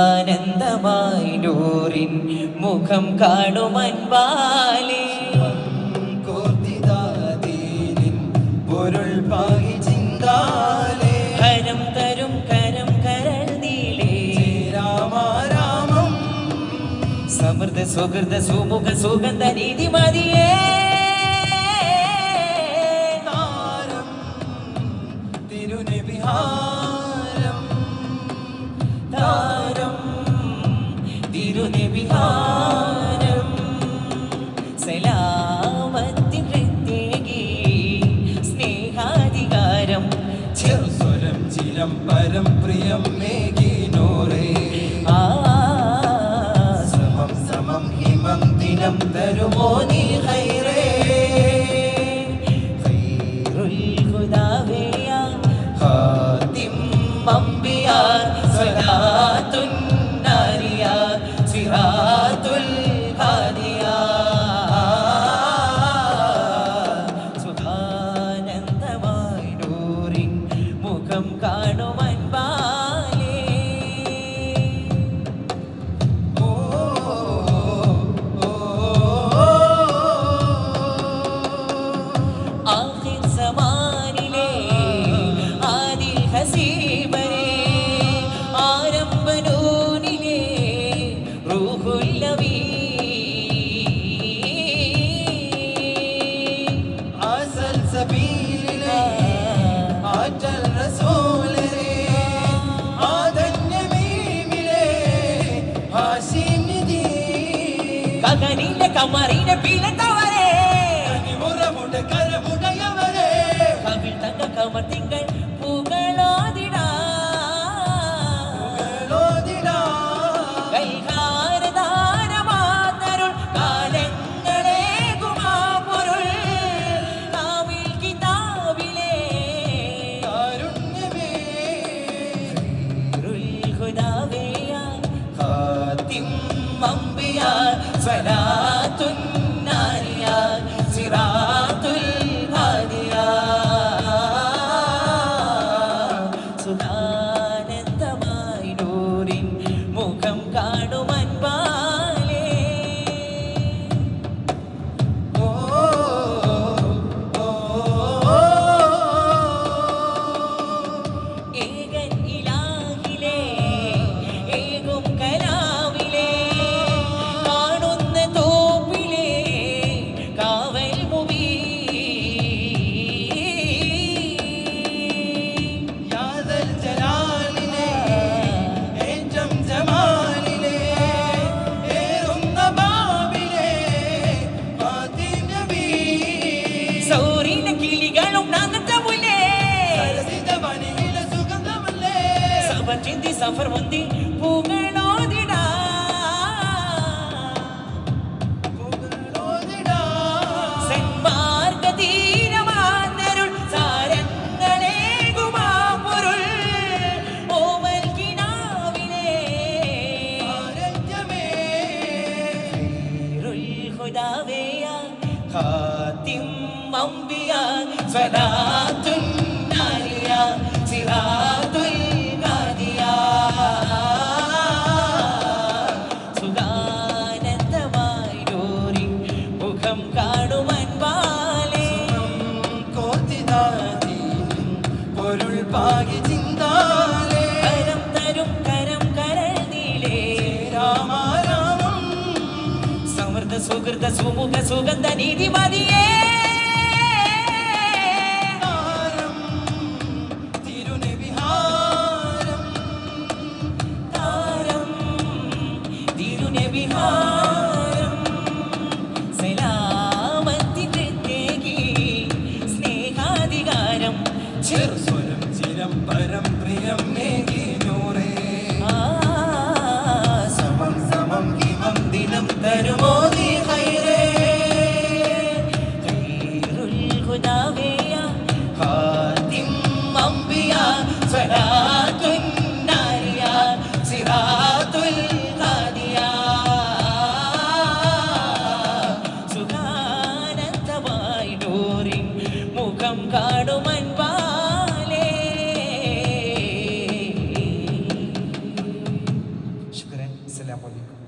സുഖാനന്ദമായി നൂറിൻ മുഖം കാണുമൻപാലേ പൊരുൾ പാകി ചിന്താലേ ഹരം തരും കരം കരൾ നീളേ രാമാരാമം സമൃദ്ധ സുഹൃത സുമുഖ സുഗന്ധ നീതി മതിയേ താരം തിരുനബിഹാരം താരം തിരുനബിഹാരം സലാമത്തിൻ ഹൃദ്യേകി സ്നേഹാധികാരം ചെറുസ്വരം ചിരം പരം പ്രിയം മേകി നൂറേ സമം സമം ഹിമം ദിനം തരുമോ നീ ഖൈറേ ഖൈറുൽ ഹുദാവേ ഖാതിം അംബിയാ സ്വലാത്തുൻ നാരിയാ സിറാത്തുൽ ഹാദിയാ സുഖാനന്ദമായി നൂറിൻ മുഖം കാണുമൻപാലേ ആഖിർ സമാനിലെ ആദിൽ ഹസീബരേ ആരംഭനൂനിലെ റൂഹുൽ നബി അസൽ സബീലിലെ ആറ്റൽ റസൂലരേ ആദന്യമീമിലെ ഹാശിം നിധി കഗനിലെ കമറിനെ പീലത്തവരേ കനിമുറമുട കരമുടയവരേ കവിൾ തങ്ക കമർ തിങ്കൾ പുകളോദിടാ കൈകാരധാരമാതരുൾ കാലങ്ങളെ ഗുമാപൊരുൾ നാവിൽ കിതാബിലെ കാരുണ്യമേ ഖൈറുൽ ഹുദാവേ ഖാതിം അംബിയാ സ്വലാത്തുൻ നാരിയാ സിറാത്തുൽ ഹാദിയാ സുഖാനന്ദമായി നൂറിൻ മുഖം കാണുമൻപാലേ ഏകൻ ഇലാഹിലെ ഏകും കലാവിലെ കാണുന്ന തോപ്പിലെ കാവൽ മുബീ യാദൽ ജലാലിലെ ഏറ്റം ജമാലിലെ ഏറുന്ന ബാബിലെ ഫാത്തിമ നബി സൗറിന കിളികളും നാഗത്തമുലേ സരസിത വനിയിലെ സുഗന്ധമല്ലേ സബർ ചിന്തി സഫർ മുന്തി പൂകളോദിടാ സന്മാർഗധീരമാതരുൾ സാരങ്ങളെ ഗുമാപൊരുൾ ഓമൽ കിനാവിലെ ഖൈറുൽ ഹുദാവേ ഖാതിം അംബിയാ സ്വലാത്തുൻ നാരിയാ സിറാത്തുൽ ഹാദിയാ സുഖാനന്ദമായി നൂറിൻ മുഖം കാണുമൻപാലേ പൊരുൾ പാകി ചിന്താലേ കരം തരും കരം കരൾ നീളേ രാമാരാമം സമൃദ്ധ സുഹൃത സുമുഖ സുഗന്ധ നീതി മതിയേ താരം തിരുനബിഹാരം താരം തിരുനബിഹാരം സലാമത്തിൻ ഹൃദ്യേകി സ്നേഹാധികാരം ചെറുസ്വരം ചിരം പരം പ്രിയം മേകി നൂറേ സമം സമം ഹിമം ദിനം തരുമോ നീ ഖൈറേ അസ്സലാമു അലൈക്കും.